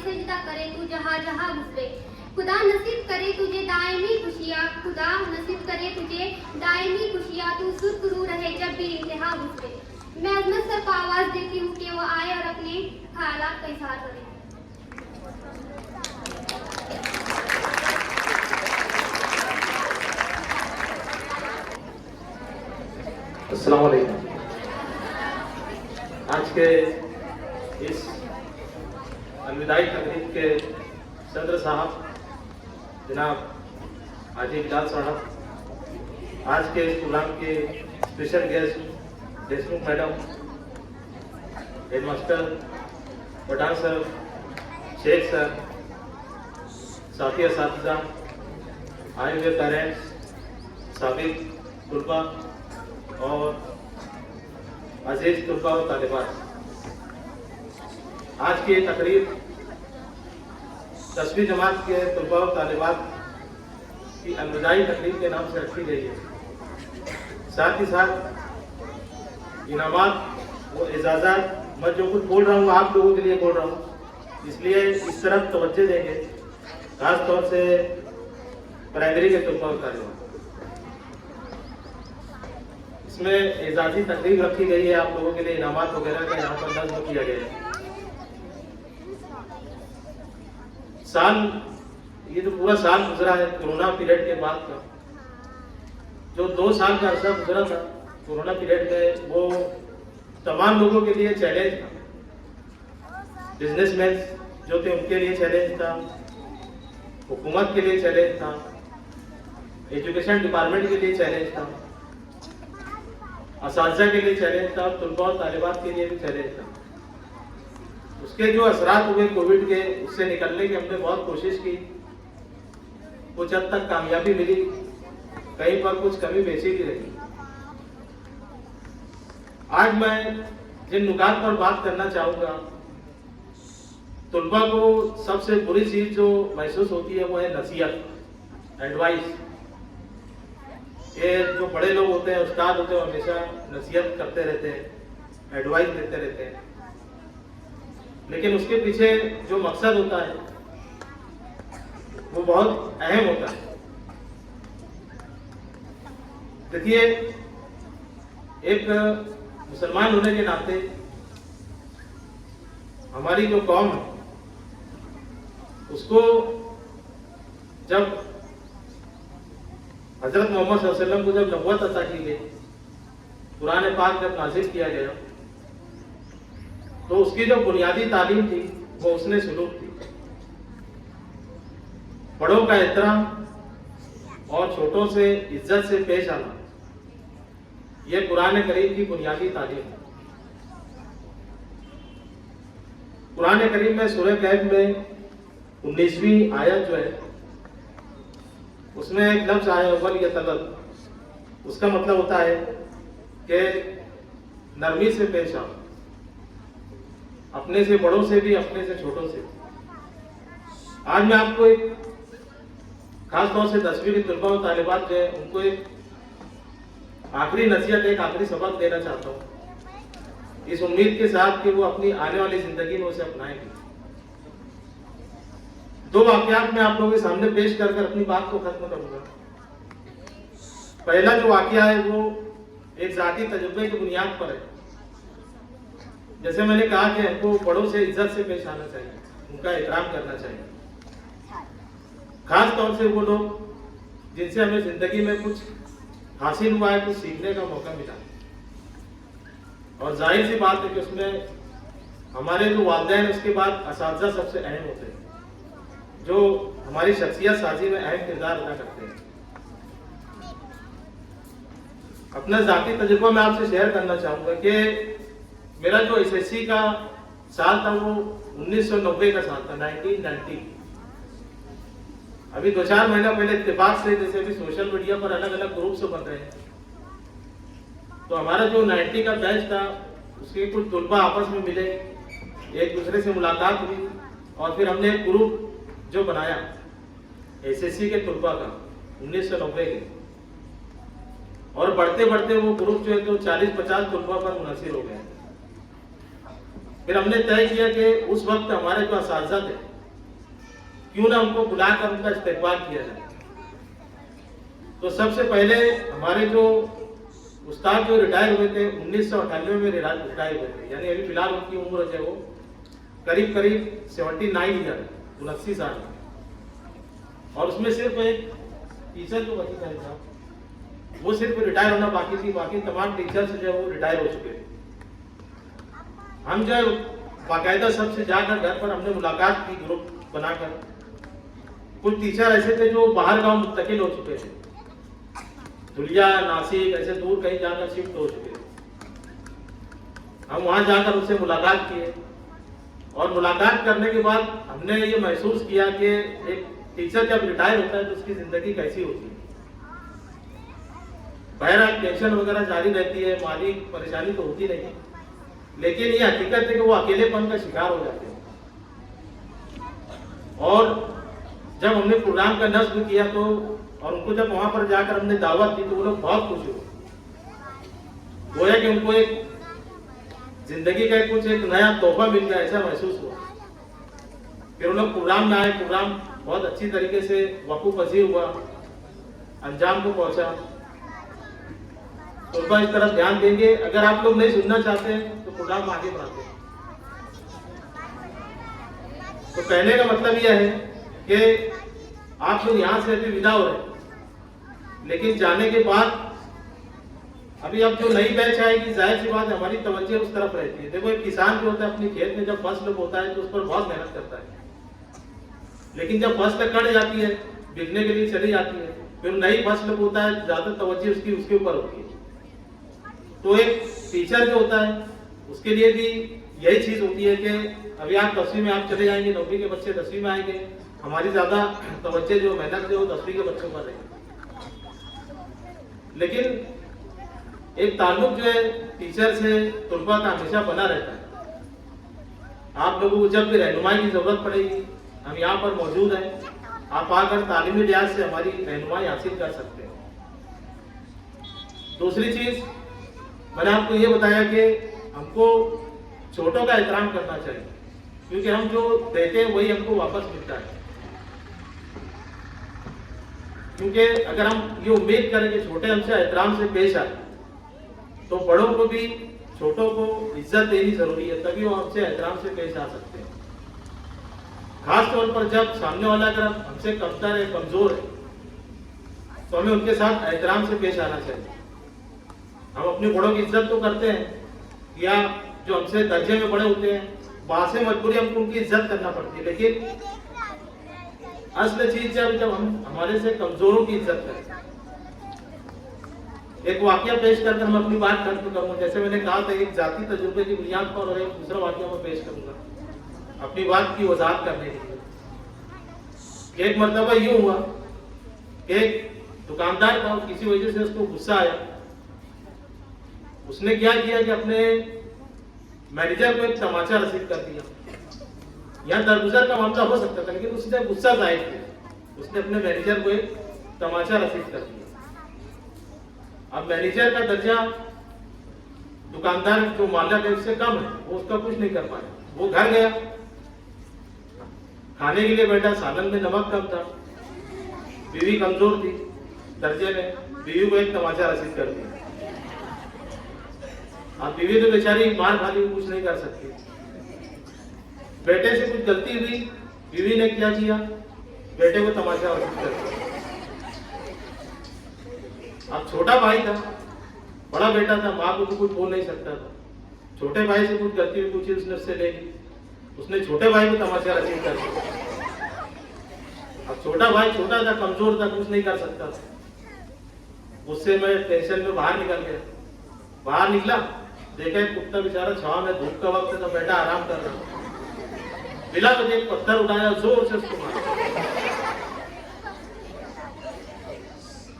सजदा करे तू जहाँ जहाँ गुजरे। खुदा नसीब करे तुझे दायमी खुशियाँ, खुदा नसीब करे तुझे दायमी खुशियाँ, तू सुरखरू रहे जब भी इंतहा गुजरे। मैं अजमत सर को आवाज़ देती हूँ कि वो आए और अपने ख्यालात का इजहार करें। अस्सलाम वालेकुम। आज के इस अलविदाई तकरीब के सदर साहब जनाब हाजी बिलाल साहब, आज के इस प्रोग्राम के special guest Deshmukh madam, headmaster Pathan sir, Shaikh sir, साथी असातिज़ा, आए हुए पेरेंट्स, साबिक तुलबा और अजीज तुलबा और तालिबात, आज की ये तकरीब 10वीं जमात के तुलबा और तालिबात की अलविदाई तकरीब के नाम से रखी गई है। साथ ही साथ इनामात और एजाज़ात, मैं जो कुछ बोल रहा हूँ आप लोगों के लिए बोल रहा हूँ, इसलिए इस तरफ तवज्जो देंगे, खास तौर से प्राइमरी के तुलबा और तालिबात। इसमें एजाजी तकरीब रखी गई है आप लोगों के लिए, इनामात वगैरह का यहाँ पर नज़्म किया गया है। साल, ये तो पूरा साल गुजरा है कोरोना पीरियड के बाद का, जो 2 साल का अर्सा गुजरा था कोरोना पीरियड में, वो तमाम लोगों के लिए चैलेंज था। बिजनेसमैन जो थे उनके लिए चैलेंज था, हुकूमत के लिए चैलेंज था, एजुकेशन डिपार्टमेंट के लिए चैलेंज था, असातिज़ा के लिए चैलेंज था, तुलबा और तालिबात के लिए भी चैलेंज था। उसके जो असरात हुए कोविड के, उससे निकलने की हमने बहुत कोशिश की, कुछ हद तक कामयाबी मिली, कहीं पर कुछ कमी बेची भी रही। आज मैं जिन नुकात पर बात करना चाहूँगा, तुलबा को सबसे बुरी चीज़ जो महसूस होती है वो है नसीहत, एडवाइस। ये जो बड़े लोग होते हैं, उस्ताद होते हैं, हमेशा नसीहत करते रहते हैं, एडवाइस देते रहते हैं, लेकिन उसके पीछे जो मकसद होता है वो बहुत अहम होता है। देखिए, एक मुसलमान होने के नाते हमारी जो कौम है उसको जब हजरत मोहम्मद सल्लल्लाहु अलैहि वसल्लम को जब नबूवत अता की गई, कुरान पाक जब नाज़िल किया गया, तो उसकी जो बुनियादी तालीम थी वो उसने सुलूक थी। बड़ों का एहतराम और छोटों से इज्जत से पेश आना, यह कुरान करीम की बुनियादी तालीम है। कुरान करीम में सूरह कहफ में 19वीं आयत जो है, उसमें एक लफ्ज आया अव्वल यतलल, उसका मतलब होता है कि नरमी से पेश आओ, अपने से बड़ों से भी, अपने से छोटों से। आज मैं आपको एक खास तौर से 10वीं की तुलबा और तालिबात जो है उनको एक आखिरी नसीहत, एक आखिरी सबक देना चाहता हूँ, इस उम्मीद के साथ कि वो अपनी आने वाली जिंदगी में उसे अपनाएंगे। 2 वाकयात मैं आप लोगों के सामने पेश कर अपनी बात को खत्म करूंगा। पहला जो वाकया है वो एक जाती तजुर्बे की बुनियाद पर है। जैसे मैंने कहा कि हमको बड़ों से इज्जत से पेश आना चाहिए, उनका एहतराम करना चाहिए, खास तौर से वो लोग जिनसे हमें जिंदगी में कुछ हासिल हुआ है, कुछ सीखने का मौका मिला। और जाहिर सी बात है कि उसमें हमारे जो वालिदैन, उसके बाद असातिज़ा सबसे अहम होते हैं, जो हमारी शख्सियत साजी में अहम किरदार अदा करते हैं। अपना जाती तजुर्बा मैं आपसे शेयर करना चाहूँगा कि मेरा जो SSC का साल था वो 1990 का साल था, 1990। अभी 2-4 महीना पहले इत्तेफाक से, जैसे अभी सोशल मीडिया पर अलग अलग ग्रुप से बन रहे हैं, तो हमारा जो 90 का बैच था उसके कुछ तुलबा आपस में मिले, एक दूसरे से मुलाकात हुई, और फिर हमने एक ग्रुप जो बनाया SSC के तुलबा का 1990 के, और बढ़ते बढ़ते वो ग्रुप जो है तो 40-50 तुलबा पर मुनहसिर हो गए। फिर हमने तय किया कि उस वक्त हमारे जो असातिज़ा थे क्यों ना उनको बुलाकर उनका इस्तेकबाल किया जाए। तो सबसे पहले हमारे जो उस्ताद जो रिटायर हुए थे 1998 में रिटायर हुए थे, यानी अभी फिलहाल उनकी उम्र जो है वो करीब करीब 79 ईयर 79 साल है। और उसमें सिर्फ एक टीचर जो बची था वो सिर्फ रिटायर होना बाकी थी, बाकी तमाम टीचर्स जो है वो रिटायर हो चुके थे। हम जो बाकायदा सबसे जाकर घर पर हमने मुलाकात की ग्रुप बनाकर। कुछ टीचर ऐसे थे जो बाहर गांव मुंतकिल हो चुके थे, धुलिया नासिक ऐसे दूर कहीं जाकर शिफ्ट हो चुके थे। हम वहां जाकर उनसे मुलाकात किए और मुलाकात करने के बाद हमने ये महसूस किया कि एक टीचर जब रिटायर होता है तो उसकी जिंदगी कैसी होती है। बहरहाल टेंशन वगैरह जारी रहती है, माली परेशानी तो होती नहीं, लेकिन ये हकीकत है कि वो अकेलेपन का शिकार हो जाते हैं। और जब हमने प्रोग्राम का नस्ब किया तो और उनको जब वहां पर जाकर हमने दावत दी तो वो लोग बहुत खुश हुए। वो है कि उनको एक जिंदगी का कुछ एक नया तोहफा मिल गया, ऐसा महसूस हुआ। फिर उन लोग प्रोग्राम में आए, प्रोग्राम बहुत अच्छी तरीके से वकूफ पसीर हुआ, अंजाम को पहुंचा। तो इस तरफ ध्यान देंगे। अगर आप लोग नहीं सुनना चाहते हैं तो प्रोग्राम आगे बढ़ाते हैं। तो कहने का मतलब यह है कि आप लोग यहाँ से अभी विदा हो रहे हैं, लेकिन जाने के बाद अभी अब जो नई बैच आएगी, जाहिर सी बात है हमारी तवज्जो उस तरफ रहती है। देखो एक किसान जो होता है अपनी खेत में जब फसल बोता है तो उस पर बहुत मेहनत करता है, लेकिन जब फसल कट जाती है, बिकने के लिए चली जाती है, फिर नई फसल बोता है, ज्यादा तवज्जो उसकी उसके ऊपर होती है। तो एक टीचर जो होता है उसके लिए भी यही चीज होती है कि अभी आप 10वीं में आप चले जाएंगे, 9वीं के बच्चे 10वीं में आएंगे, हमारी ज्यादा तवज्जो जो मेहनत जो 10वीं के बच्चों पर रहेगी। लेकिन एक ताल्लुक जो है टीचर से तुलबा का हमेशा बना रहता है। आप लोगों को जब भी रहनुमाई की जरूरत पड़ेगी हम यहाँ पर मौजूद हैं, आप आकर तालीमी लिहाज से हमारी रहनुमाई हासिल कर सकते हैं। दूसरी चीज मैंने आपको ये बताया कि हमको छोटों का एहतराम करना चाहिए, क्योंकि हम जो देते हैं वही हमको वापस मिलता है। क्योंकि अगर हम ये उम्मीद करें कि छोटे हमसे एहतराम से पेश आए तो बड़ों को भी छोटों को इज्जत देनी जरूरी है, तभी वो हमसे एहतराम से पेश आ सकते हैं। खास तौर पर जब सामने वाला अगर हमसे कमतर है, कमजोर है, तो हमें उनके साथ एहतराम से पेश आना चाहिए। हम अपने बड़ों की इज्जत तो करते हैं, या जो हमसे दर्जे में बड़े होते हैं वहां से मजबूरी हमको उनकी इज्जत करना पड़ती है, लेकिन असल चीज जब हम हमारे से कमजोरों की इज्जत करें। एक वाकया पेश करके मैं अपनी बात खत्म करूंगा। जैसे मैंने कहा था एक जाती तजुर्बे की बुनियाद पर, और एक दूसरा वाकया मैं पेश करूंगा अपनी बात की वजाहत करने के लिए। एक मरतबा यूं हुआ कि एक दुकानदार था, किसी वजह से उसको गुस्सा आया। उसने क्या किया कि अपने मैनेजर को एक तमाचा रसीद कर दिया। यहाँ दरगुजर का मामला हो सकता था, लेकिन उसने गुस्सा जाहिर किया, उसने अपने मैनेजर को एक तमाचा रसीद कर दिया। अब मैनेजर का दर्जा दुकानदार जो मालिक है उससे कम है, वो उसका कुछ नहीं कर पाया। वो घर गया, खाने के लिए बैठा, सालन में नमक कम था, बीवी कमजोर थी दर्जे में, बीवी को एक तमाचा रसीद कर दिया। अब बीवी तो बेचारी मार खा ली, कुछ नहीं कर सकती। बेटे से कुछ गलती हुई, बीवी ने क्या किया, बेटे को तमाचा रसीद कर दिया। अब छोटा भाई था, बड़ा बेटा था, माँ को तो कुछ बोल नहीं सकता था। छोटे भाई से कुछ गलती हुई, पूछी, उसने उससे ले ली, उसने छोटे भाई को तमाचा रसीद कर दिया। अब छोटा भाई छोटा था, कमजोर था, कुछ नहीं कर सकता था। गुस्से में टेंशन में बाहर निकल गया। बाहर निकला, देखा एक कुत्ता बेचारा छाव में, धूप का वक्त था, बैठा आराम कर रहा। बिला तो एक पत्थर उठाया, जोर से उसको मारा।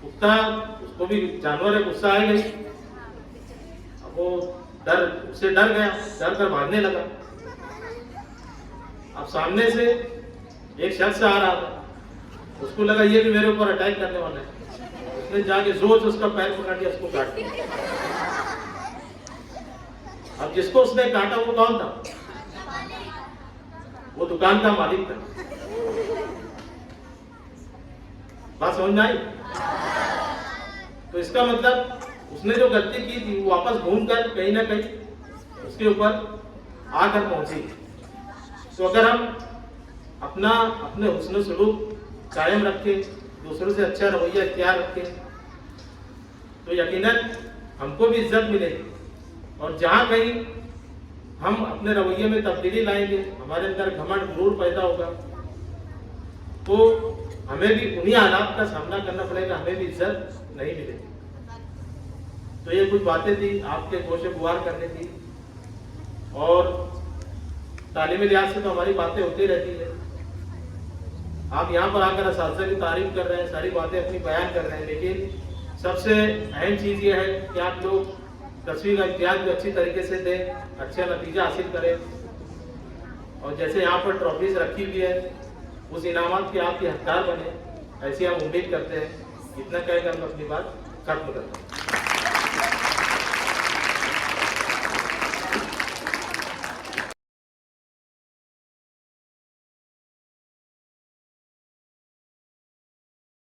कुत्ता, उसको भी जानवर है, गुस्सा आ गई। अब वो उससे डर गया, डर कर भागने लगा। अब सामने से एक शख्स आ रहा था, उसको लगा ये भी मेरे ऊपर अटैक करने वाला है। उसने जाके जोर से उसका पैर पकड़ लिया, उसको काट दिया। अब जिसको उसने काटा वो कौन था? वो दुकान का मालिक था। बात समझ में आई? तो इसका मतलब उसने जो गलती की थी वो वापस घूमकर कहीं ना कहीं उसके ऊपर आकर पहुंची। तो अगर हम अपने हुस्न सलूक कायम रखें, दूसरों से अच्छा रवैया इख्तियार रखें, तो यकीनन हमको भी इज्जत मिलेगी। और जहाँ कहीं हम अपने रवैये में तब्दीली लाएंगे, हमारे अंदर घमंड गुरूर पैदा होगा, तो हमें भी उन्हीं हालात का सामना करना पड़ेगा, हमें भी इज्जत नहीं मिलेगी। तो ये कुछ बातें थी आपके गोशे गुआर करने की, और तालीमी लिहाज से तो हमारी बातें होती रहती है। आप यहाँ पर आकर असातिज़ा की तारीफ कर रहे हैं, सारी बातें अपनी बयान कर रहे हैं, लेकिन सबसे अहम चीज़ ये है कि आप लोग 10वीं का इम्तिहान भी अच्छी तरीके से दें, अच्छा नतीजा हासिल करें, और जैसे यहाँ पर ट्रॉफीज रखी हुई है उस इनामात के आपके हकदार बने, ऐसी हम उम्मीद करते हैं। इतना कहकर मैं अपनी बात खत्म करता हूँ।